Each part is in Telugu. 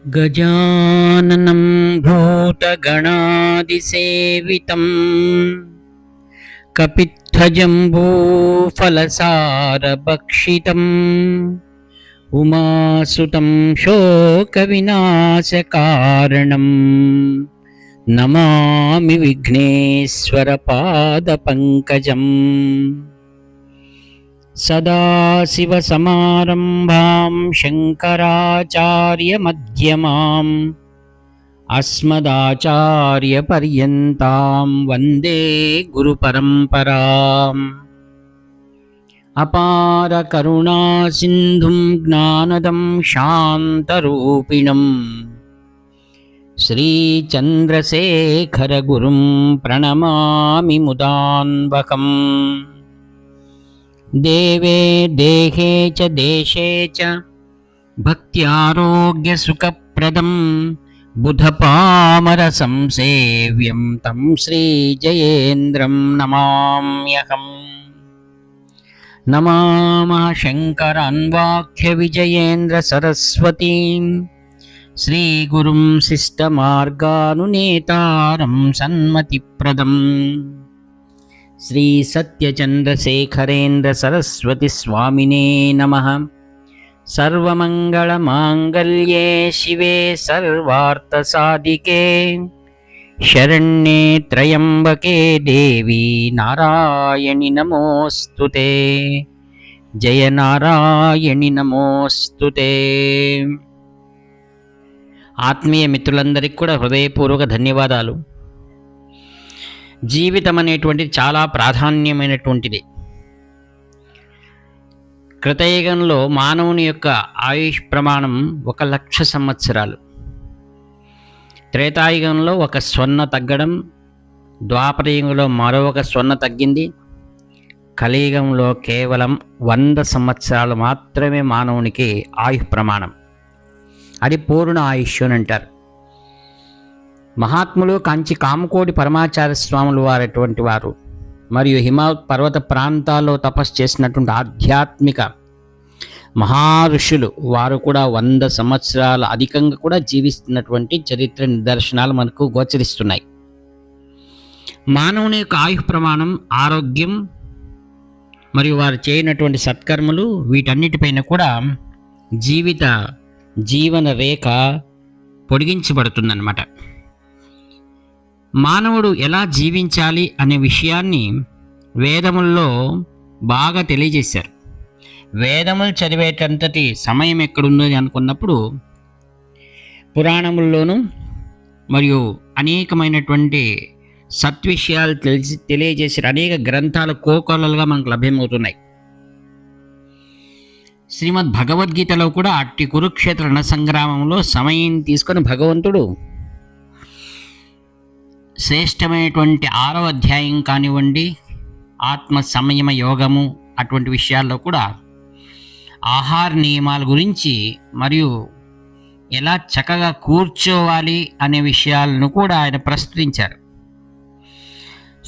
गजाननं भूतगणादिसेवितं कपित्थजम्बूफलसारभक्षितम् उमासुतं शोकविनाशकारणं नमामि विघ्नेश्वरपादपङ्कजम्। सदाशिवसमारम्भां शङ्कराचार्यमध्यमाम् अस्मदाचार्यपर्यन्तां वन्दे गुरुपरम्पराम्। अपारकरुणासिन्धुं ज्ञानदं शान्तरूपिणं श्रीचन्द्रशेखरगुरुं प्रणमामि मुदान्वकम्। देवे देहे च देशे च भक्त्यारोग्यसुखप्रदं बुधपामरसंसेव्यं तं श्रीजयेन्द्रं नमाम्यहम्। नमामः शङ्करान्वाख्यविजयेन्द्रसरस्वतीं श्रीगुरुं शिष्टमार्गानुनेतारं सन्मतिप्रदम् श्री सत्यचन्द्रशेखरेन्द्र सरस्वती स्वामिने नमः। सर्वमङ्गलमाङ्गल्ये शिवे सर्वार्थसाधिके शरण्ये त्र्यम्बके देवी नारायणि नमोऽस्तुते। जय नारायणि नमोऽस्तुते। ఆత్మీయ మిత్రులందరికీ కూడా హృదయపూర్వక ధన్యవాదాలు. జీవితం అనేటువంటిది చాలా ప్రాధాన్యమైనటువంటిది. కృతయుగంలో మానవుని యొక్క ఆయుష్ ప్రమాణం 1,00,000 సంవత్సరాలు. త్రేతాయుగంలో 1 స్వర్ణ తగ్గడం, ద్వాపరయుగంలో మరొక స్వర్ణ తగ్గింది, కలియుగంలో కేవలం 100 సంవత్సరాలు మాత్రమే మానవునికి ఆయుష్ ప్రమాణం. అది పూర్ణ ఆయుష్ అని అంటారు. మహాత్ములు కంచి కామకోటి పరమాచార్య స్వాములు వారటువంటి వారు మరియు హిమావత్ పర్వత ప్రాంతాల్లో తపస్సు చేసినటువంటి ఆధ్యాత్మిక మహారుషులు వారు కూడా 100 సంవత్సరాల అధికంగా కూడా జీవిస్తున్నటువంటి చరిత్ర నిదర్శనాలు మనకు గోచరిస్తున్నాయి. మానవుని యొక్క ఆయుష్ ప్రమాణం ఆరోగ్యం మరియు వారు చేయనటువంటి సత్కర్మలు వీటన్నిటిపైన కూడా జీవన రేఖ పొడిగించబడుతుందన్నమాట. మానవుడు ఎలా జీవించాలి అనే విషయాన్ని వేదముల్లో బాగా తెలియజేశారు. వేదములు చదివేటంతటి సమయం ఎక్కడుందో అనుకున్నప్పుడు పురాణముల్లోనూ మరియు అనేకమైనటువంటి సత్విషయాలు తెలియజేసే అనేక గ్రంథాలు కోకొల్లలుగా మనకు లభ్యమవుతున్నాయి. శ్రీమద్ భగవద్గీతలో కూడా అట్టి కురుక్షేత్ర రణ సంగ్రామంలో సమయం తీసుకొని భగవంతుడు శ్రేష్టమైనటువంటి 6వ అధ్యాయం కానివ్వండి, ఆత్మ సంయమ యోగము అటువంటి విషయాల్లో కూడా ఆహార నియమాల గురించి మరియు ఎలా చక్కగా కూర్చోవాలి అనే విషయాలను కూడా ఆయన ప్రస్తుతించారు.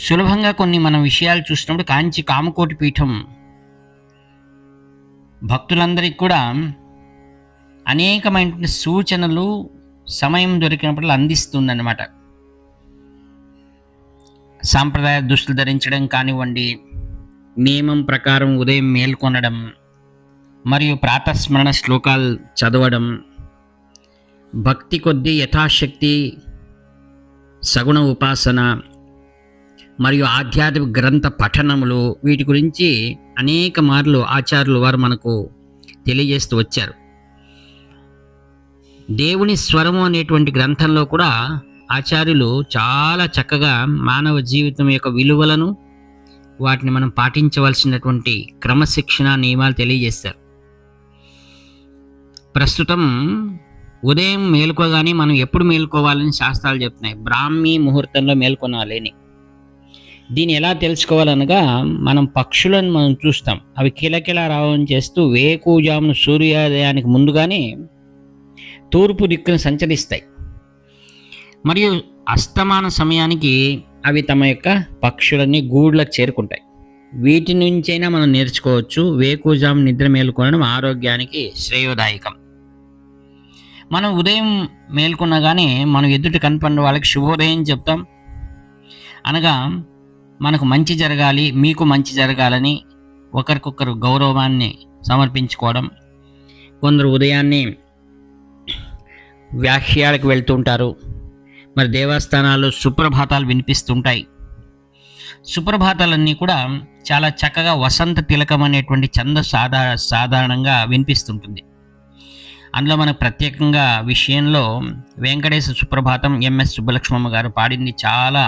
సులభంగా కొన్ని మనం విషయాలు చూసినప్పుడు కాంచి కామకోటి పీఠం భక్తులందరికీ కూడా అనేకమైనటువంటి సూచనలు సమయం దొరికినప్పుడు అందిస్తుందన్నమాట. సాంప్రదాయ దుస్తులు ధరించడం కానివ్వండి, నియమం ప్రకారం ఉదయం మేల్కొనడం మరియు ప్రాతస్మరణ శ్లోకాలు చదవడం, భక్తి కొద్దీ యథాశక్తి సగుణ ఉపాసన మరియు ఆధ్యాత్మిక గ్రంథ పఠనములు, వీటి గురించి అనేక మార్లు ఆచార్యులు వారు మనకు తెలియజేస్తూ వచ్చారు. దేవుని స్వరము అనేటువంటి గ్రంథంలో కూడా ఆచార్యులు చాలా చక్కగా మానవ జీవితం యొక్క విలువలను, వాటిని మనం పాటించవలసినటువంటి క్రమశిక్షణ నియమాలు తెలియజేస్తారు. ప్రస్తుతం ఉదయం మేలుకోగానే మనం ఎప్పుడు మేలుకోవాలని శాస్త్రాలు చెప్తున్నాయి. బ్రాహ్మీ ముహూర్తంలో మేల్కొనాలని. దీన్ని ఎలా తెలుసుకోవాలనగా మనం పక్షులను మనం చూస్తాం. అవి కిలకిలా రావడం చేస్తూ వేకువజామున సూర్యోదయానికి ముందుగానే తూర్పు దిక్కును సంచరిస్తాయి. మరియు అస్తమాన సమయానికి అవి తమ యొక్క పక్షులన్నీ గూళ్ళకు చేరుకుంటాయి. వీటి నుంచైనా మనం నేర్చుకోవచ్చు. వేకువజాము నిద్ర మేలుకొనడం ఆరోగ్యానికి శ్రేయోదాయకం. మనం ఉదయం మేల్కొన్నా కానీ మనం ఎదుటి కనపడిన వాళ్ళకి శుభోదయం చెప్తాం. అనగా మనకు మంచి జరగాలి, మీకు మంచి జరగాలని ఒకరికొకరు గౌరవాన్ని సమర్పించుకోవడం. కొందరు ఉదయాన్నే వ్యాఖ్యాలకు వెళ్తుంటారు. మరి దేవస్థానాల్లో సుప్రభాతాలు వినిపిస్తుంటాయి. సుప్రభాతాలన్నీ కూడా చాలా చక్కగా వసంత తిలకం అనేటువంటి సాధారణంగా వినిపిస్తుంటుంది. అందులో మనకు ప్రత్యేకంగా విషయంలో వెంకటేశ్వర సుప్రభాతం ఎంఎస్ సుబ్బలక్ష్మమ్మ గారు పాడింది చాలా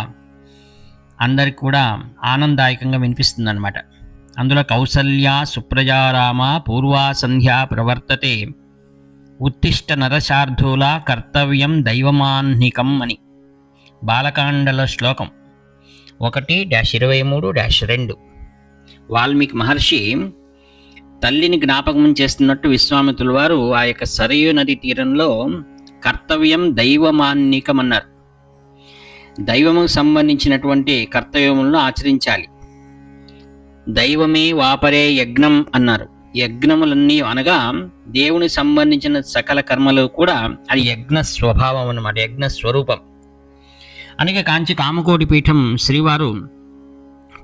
అందరికి కూడా ఆనందదాయకంగా వినిపిస్తుంది అనమాట. అందులో కౌసల్య సుప్రజారామ పూర్వా సంధ్యా ప్రవర్తతే ఉత్తిష్ట నరశార్ధూల కర్తవ్యం దైవమాన్నికం అని బాలకాండల శ్లోకం 1-23-2. వాల్మీకి మహర్షి తల్లిని జ్ఞాపకం చేస్తున్నట్టు విశ్వామిత్రుల వారు ఆ యొక్క సరయూ నది తీరంలో కర్తవ్యం దైవమాన్నికం అన్నారు. దైవముకు సంబంధించినటువంటి కర్తవ్యములను ఆచరించాలి. దైవమే వాపరే యజ్ఞం అన్నారు. యజ్ఞములన్నీ అనగా దేవునికి సంబంధించిన సకల కర్మలు కూడా అది యజ్ఞ స్వభావం అన్నమాట, యజ్ఞ స్వరూపం. అందుకే కాంచి కామకోటి పీఠం శ్రీవారు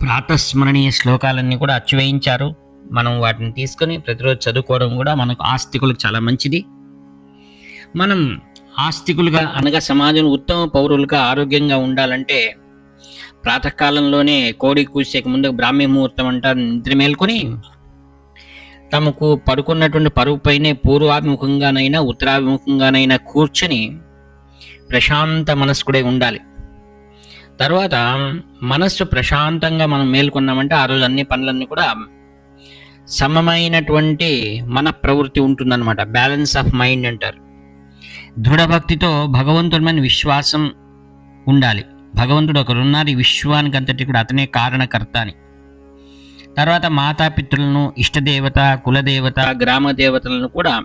ప్రాతస్మరణీయ శ్లోకాలన్నీ కూడా అచ్చువేయించారు. మనం వాటిని తీసుకొని ప్రతిరోజు చదువుకోవడం కూడా మనకు ఆస్తికులకు చాలా మంచిది. మనం ఆస్తికులుగా అనగా సమాజం ఉత్తమ పౌరులుగా ఆరోగ్యంగా ఉండాలంటే ప్రాతకాలంలోనే కోడి కూసేక ముందు బ్రాహ్మీ ముహూర్తం అంటారు, నిద్ర మేల్కొని తమకు పడుకున్నటువంటి పరువు పైనే పూర్వాభిముఖంగానైనా ఉత్తరాభిముఖంగానైనా కూర్చొని ప్రశాంత మనస్కుడే ఉండాలి. తర్వాత మనస్సు ప్రశాంతంగా మనం మేల్కొన్నామంటే ఆ రోజు అన్ని పనులన్నీ కూడా సమమైనటువంటి మన ప్రవృత్తి ఉంటుందన్నమాట. బ్యాలెన్స్ ఆఫ్ మైండ్ అంటారు. దృఢభక్తితో భగవంతుడమైన విశ్వాసం ఉండాలి. భగవంతుడు ఒకరున్నారు, ఈ విశ్వానికి అంతటి కూడా అతనే కారణకర్త అని. తర్వాత మాతాపితృలను, ఇష్టదేవత, కులదేవత, గ్రామ దేవతలను కూడా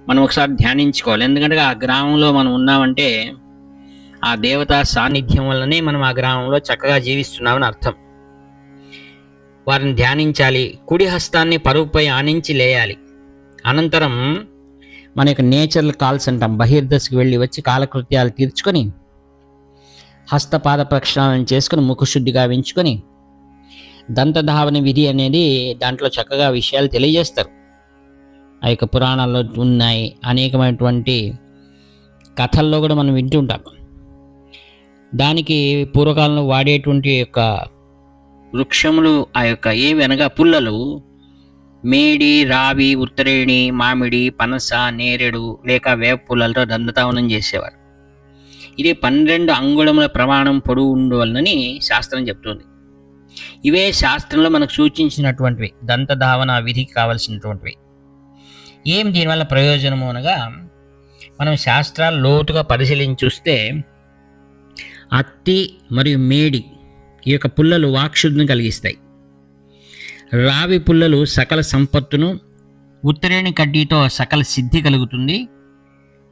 మనం ఒకసారి ధ్యానించుకోవాలి. ఎందుకంటే ఆ గ్రామంలో మనం ఉన్నామంటే ఆ దేవతా సాన్నిధ్యం వల్లనే మనం ఆ గ్రామంలో చక్కగా జీవిస్తున్నామని అర్థం. వారిని ధ్యానించాలి. కుడి హస్తాన్ని పరువుపై ఆనించి లేయాలి. అనంతరం మన యొక్క నేచురల్ కాల్స్ అంటాం, బహిర్దశకు వెళ్ళి వచ్చి కాలకృత్యాలు తీర్చుకొని హస్తపాద ప్రక్షాళన చేసుకొని ముఖశుద్ధిగా వెంచుకొని దంతధావన విధి అనేది దాంట్లో చక్కగా విషయాలు తెలియజేస్తారు. ఆ యొక్క పురాణాల్లో ఉన్నాయి, అనేకమైనటువంటి కథల్లో కూడా మనం వింటుంటాం. దానికి పూర్వకాలంలో వాడేటువంటి యొక్క వృక్షములు ఆ యొక్క ఏవి అనగా పుల్లలు మేడి, రావి, ఉత్తరేణి, మామిడి, పనస, నేరేడు లేక వేప పుల్లలతో దంతధావనం చేసేవారు. ఇది 12 అంగుళముల ప్రమాణం పొడవు ఉండవలనని శాస్త్రం చెప్తుంది. ఇవే శాస్త్రంలో మనకు సూచించినటువంటివి, దంతధావన విధికి కావలసినటువంటివి. ఏం దీనివల్ల ప్రయోజనము అనగా మనం శాస్త్రాలు లోతుగా పరిశీలించి చూస్తే అత్తి మరియు మేడి ఈ యొక్క పుల్లలు వాక్శుద్ధిని కలిగిస్తాయి. రావి పుల్లలు సకల సంపత్తును, ఉత్తరేణి కడ్డీతో సకల సిద్ధి కలుగుతుంది,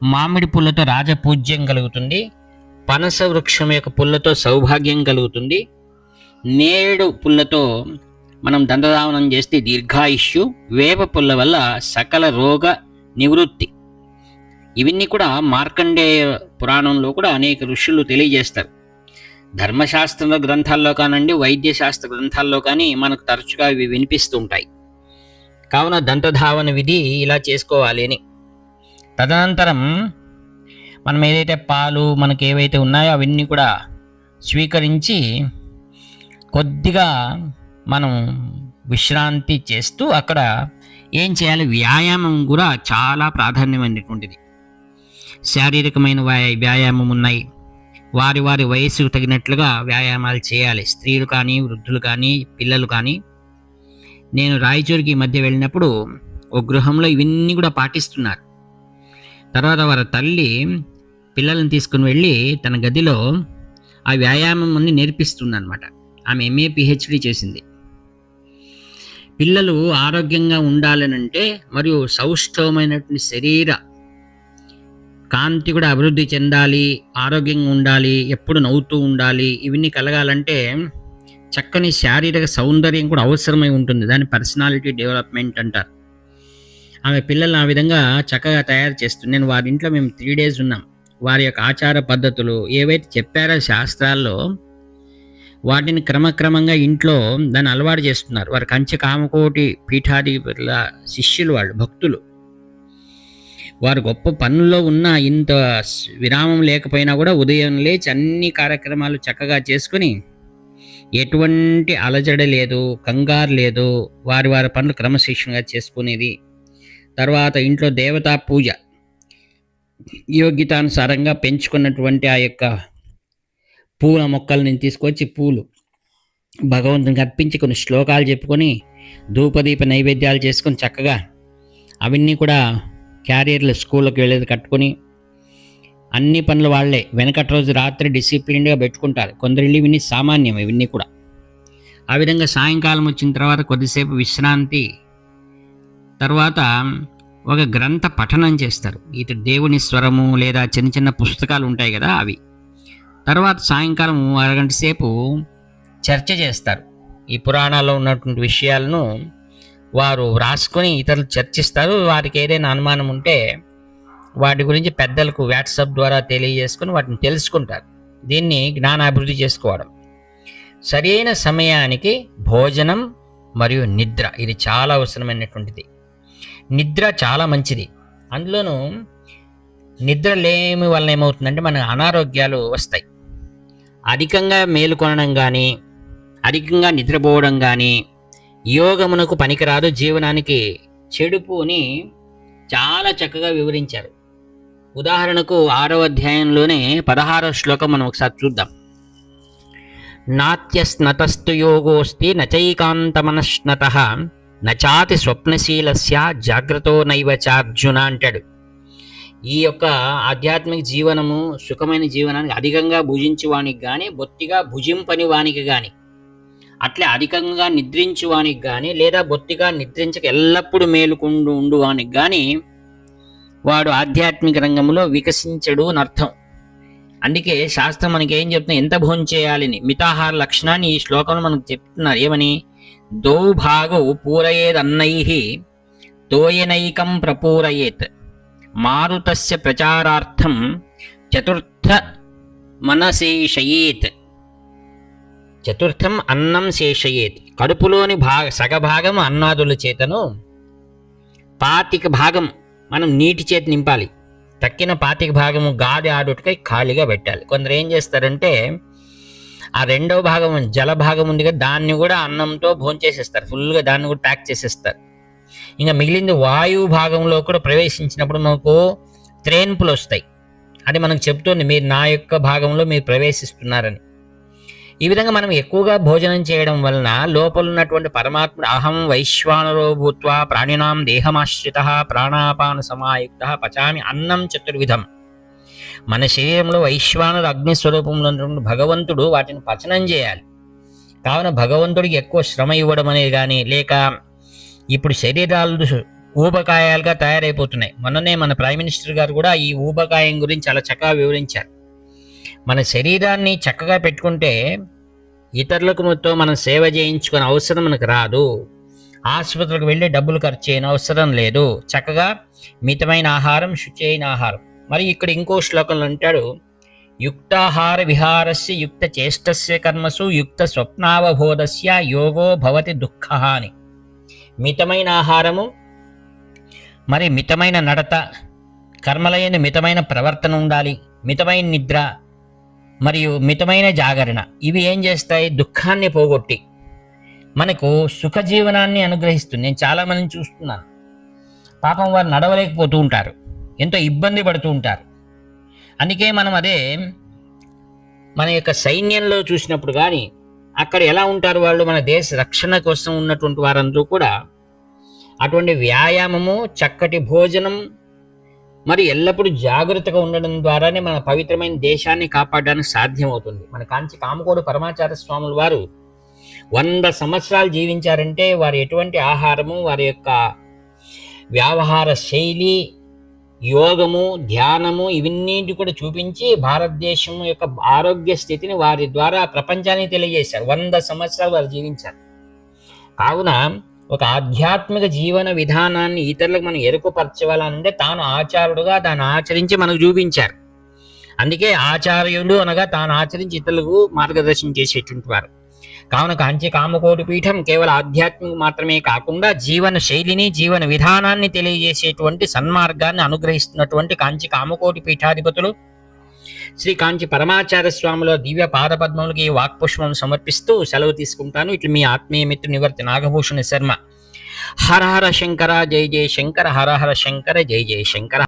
మామిడి పుల్లతో రాజపూజ్యం కలుగుతుంది, పనస వృక్షం యొక్క పుల్లతో సౌభాగ్యం కలుగుతుంది, నేరేడు పుల్లతో మనం దంతధావనం చేస్తే దీర్ఘాయుష్యు, వేప పుల్ల వల్ల సకల రోగ నివృత్తి. ఇవన్నీ కూడా మార్కండేయ పురాణంలో కూడా అనేక ఋషులు తెలియజేస్తారు. ధర్మశాస్త్ర గ్రంథాల్లో కానివ్వండి, వైద్యశాస్త్ర గ్రంథాల్లో కానీ మనకు తరచుగా ఇవి వినిపిస్తూ ఉంటాయి. కావున దంతధావన విధి ఇలా చేసుకోవాలి అని. తదనంతరం మనం ఏదైతే పాలు మనకు ఏవైతే ఉన్నాయో అవన్నీ కూడా స్వీకరించి కొద్దిగా మనం విశ్రాంతి చేస్తూ అక్కడ ఏం చేయాలి, వ్యాయామం కూడా చాలా ప్రాధాన్యమైనటువంటిది. శారీరకమైన వ్యాయామం ఉన్నాయి, వారి వారి వయస్సుకు తగినట్లుగా వ్యాయామాలు చేయాలి. స్త్రీలు కానీ, వృద్ధులు కానీ, పిల్లలు కానీ. నేను రాయచూరుకి ఈ మధ్య వెళ్ళినప్పుడు ఒక గృహంలో ఇవన్నీ కూడా పాటిస్తున్నారు. తర్వాత వారి తల్లి పిల్లల్ని తీసుకుని వెళ్ళి తన గదిలో ఆ వ్యాయామం అన్ని నేర్పిస్తుంది అనమాట. ఆమె MA PhD చేసింది. పిల్లలు ఆరోగ్యంగా ఉండాలనంటే మరియు సౌష్ఠవమైనటువంటి శరీర కాంతి కూడా అభివృద్ధి చెందాలి, ఆరోగ్యంగా ఉండాలి, ఎప్పుడు నవ్వుతూ ఉండాలి. ఇవన్నీ కలగాలంటే చక్కని శారీరక సౌందర్యం కూడా అవసరమై ఉంటుంది. దాన్ని పర్సనాలిటీ డెవలప్మెంట్ అంటారు. ఆమె పిల్లల్ని ఆ విధంగా చక్కగా తయారు చేస్తుంది. నేను వారి ఇంట్లో మేము 3 days ఉన్నాం. వారి యొక్క ఆచార పద్ధతులు ఏవైతే చెప్పారో శాస్త్రాల్లో వాటిని క్రమక్రమంగా ఇంట్లో దాన్ని అలవాటు చేస్తున్నారు. వారు కంచి కామకోటి పీఠాధిపతుల శిష్యులు, వాళ్ళు భక్తులు. వారు గొప్ప పనుల్లో ఉన్న ఇంత విరామం లేకపోయినా కూడా ఉదయం లేచి అన్ని కార్యక్రమాలు చక్కగా చేసుకుని ఎటువంటి అలజడి లేదు, కంగారు లేదు, వారి వారి పనులు క్రమశిక్షణగా చేసుకునేది. తర్వాత ఇంట్లో దేవతా పూజ యోగ్యతానుసారంగా పెంచుకున్నటువంటి ఆ యొక్క పూల మొక్కల్ని తీసుకొచ్చి పూలు భగవంతునికి అర్పించి కొన్ని శ్లోకాలు చెప్పుకొని ధూపదీప నైవేద్యాలు చేసుకొని చక్కగా అవన్నీ కూడా క్యారియర్లు స్కూల్కి వెళ్ళేది కట్టుకొని అన్ని పనులు వాళ్ళే వెనకటి రోజు రాత్రి డిసిప్లిన్డ్గా పెట్టుకుంటారు. కొందరు ఇల్లు ఇవన్నీ సామాన్యం, ఇవన్నీ కూడా. ఆ విధంగా సాయంకాలం వచ్చిన తర్వాత కొద్దిసేపు విశ్రాంతి, తర్వాత ఒక గ్రంథ పఠనం చేస్తారు. ఇటు దేవుని స్వరము లేదా చిన్న చిన్న పుస్తకాలు ఉంటాయి కదా అవి. తర్వాత సాయంకాలం అరగంట సేపు చర్చ చేస్తారు. ఈ పురాణాల్లో ఉన్నటువంటి విషయాలను వారు రాసుకొని ఇతరులు చర్చిస్తారు. వారికి ఏదైనా అనుమానం ఉంటే వాటి గురించి పెద్దలకు వాట్సాప్ ద్వారా తెలియజేసుకొని వాటిని తెలుసుకుంటారు. దీన్ని జ్ఞానాభివృద్ధి చేసుకోవడం. సరైన సమయానికి భోజనం మరియు నిద్ర, ఇది చాలా అవసరమైనటువంటిది. నిద్ర చాలా మంచిది. అందులోనూ నిద్ర లేమి వల్ల ఏమవుతుందంటే మన అనారోగ్యాలు వస్తాయి. అధికంగా మేలుకొనడం కానీ అధికంగా నిద్రపోవడం కానీ యోగమునకు పనికిరాదు, జీవనానికి చెడుపు అని చాలా చక్కగా వివరించారు. ఉదాహరణకు 6వ అధ్యాయంలోనే 16వ శ్లోకం మనం ఒకసారి చూద్దాం. నాత్యస్నతస్తు యోగోస్తి నచైకాంతమనశ్నతః నచాతి స్వప్నశీలస్య జాగ్రత్తో నైవ చార్జున అంటాడు. ఈ యొక్క ఆధ్యాత్మిక జీవనము సుఖమైన జీవనానికి అధికంగా భుజించువానికి కానీ బొత్తిగా భుజింపని వానికి కానీ, అట్లే అధికంగా నిద్రించువానికి కానీ లేదా బొత్తిగా నిద్రించక ఎల్లప్పుడూ మేలుకుంటూ ఉండువానికి కానీ వాడు ఆధ్యాత్మిక రంగంలో వికసించడు అని అర్థం. అందుకే శాస్త్రం మనకి ఏం చెప్తున్నా, ఎంత భోజనం చేయాలని మితాహార లక్షణాన్ని ఈ శ్లోకంలో మనకు చెప్తున్నారు. ఏమని? దౌభాగౌ పూరయేదన్నైః తోయనైకం ప్రపూరయేత్ మారుతస్య ప్రచారార్థం చతుర్థ మనశేషయేత్. చతుర్థం అన్నం శేషయేత్. కడుపులోని సగభాగం అన్నాదుల చేతను 25 భాగం మనం నీటి చేతి నింపాలి. తక్కిన 25 భాగము గాది ఆడుటకై ఖాళీగా పెట్టాలి. కొందరు ఏం చేస్తారంటే ఆ 2వ భాగం జల భాగం ఉంది కదా, దాన్ని కూడా అన్నంతో భోంచేసేస్తారు, ఫుల్గా దాన్ని కూడా ప్యాక్ చేసేస్తారు. ఇంకా మిగిలింది వాయువు భాగంలో కూడా ప్రవేశించినప్పుడు మనకు త్రేన్పులు వస్తాయి. అది మనకు చెప్తుంది మీరు నా యొక్క భాగంలో మీరు ప్రవేశిస్తున్నారని. ఈ విధంగా మనం ఎక్కువగా భోజనం చేయడం వలన లోపల ఉన్నటువంటి పరమాత్ముడు అహం వైశ్వానరో భూత్వా ప్రాణినాం దేహమాశ్రితః ప్రాణాపాన సమాయుక్తః పచామి అన్నం చతుర్విధం. మన శరీరంలో వైశ్వానరు అగ్ని స్వరూపంలో ఉన్నటువంటి భగవంతుడు వాటిని పచనం చేయాలి. కావున భగవంతుడికి ఎక్కువ శ్రమ ఇవ్వడం అనేది కానీ, లేక ఇప్పుడు శరీరాలు ఊబకాయాలుగా తయారైపోతున్నాయి. మొన్ననే మన ప్రైమ్ మినిస్టర్ గారు కూడా ఈ ఊబకాయం గురించి చాలా చక్కగా వివరించారు. మన శరీరాన్ని చక్కగా పెట్టుకుంటే ఇతరులకు మొత్తం మనం సేవ చేయించుకునే అవసరం మనకు రాదు. ఆసుపత్రికి వెళ్ళి డబ్బులు ఖర్చు చేయని అవసరం లేదు. చక్కగా మితమైన ఆహారం, శుచి అయిన ఆహారం. మరి ఇక్కడ ఇంకో శ్లోకంలో అంటాడు, యుక్తాహార విహారస్య యుక్త చేష్టస్య కర్మసు యుక్త స్వప్నావబోధస్య యోగో భవతి దుఃఖః అని. మితమైన ఆహారము, మరి మితమైన నడత, కర్మలైన మితమైన ప్రవర్తన ఉండాలి, మితమైన నిద్ర మరియు మితమైన జాగరణ. ఇవి ఏం చేస్తాయి? దుఃఖాన్ని పోగొట్టి మనకు సుఖజీవనాన్ని అనుగ్రహిస్తుంది. నేను చాలామందిని చూస్తున్నాను, పాపం వారు నడవలేకపోతూ ఉంటారు, ఎంతో ఇబ్బంది పడుతూ ఉంటారు. అందుకే మనం అదే మన యొక్క సైన్యంలో చూసినప్పుడు కానీ అక్కడ ఎలా ఉంటారు వాళ్ళు, మన దేశ రక్షణ కోసం ఉన్నటువంటి వారందరూ కూడా అటువంటి వ్యాయామము, చక్కటి భోజనం, మరి ఎల్లప్పుడూ జాగ్రత్తగా ఉండడం ద్వారానే మన పవిత్రమైన దేశాన్ని కాపాడడానికి సాధ్యమవుతుంది. మన కాంచి కామకోడు పరమాచార్య స్వాముల వారు 100 సంవత్సరాలు జీవించారంటే వారు ఎటువంటి ఆహారము, వారి యొక్క వ్యవహార శైలి, యోగము, ధ్యానము ఇవన్నింటి కూడా చూపించి భారతదేశం యొక్క ఆరోగ్య స్థితిని వారి ద్వారా ప్రపంచానికి తెలియజేశారు. 100 సంవత్సరాలు వారు జీవించారు. కావున ఒక ఆధ్యాత్మిక జీవన విధానాన్ని ఇతరులకు మనం ఎరుకుపరచవాలంటే తాను ఆచారుడుగా దాన్ని ఆచరించి మనకు చూపించారు. అందుకే ఆచార్యులు అనగా తాను ఆచరించి ఇతరులకు మార్గదర్శనం చేసేటువంటి వారు. కావున కాంచి కామకోటి పీఠం కేవలం ఆధ్యాత్మిక మాత్రమే కాకుండా జీవన శైలిని, జీవన విధానాన్ని తెలియజేసేటువంటి సన్మార్గాన్ని అనుగ్రహిస్తున్నటువంటి కాంచి కామకోటి పీఠాధిపతులు శ్రీ కాంచి పరమాచార్య స్వాముల దివ్య పాదపద్మములకి వాక్పుష్పం సమర్పిస్తూ సెలవు తీసుకుంటాను. ఇట్లు మీ ఆత్మీయ మిత్రుని నివర్తి నాగభూషణ శర్మ. హర హర శంకర జయ జయ శంకర, హర హర శంకర జయ జయ శంకర.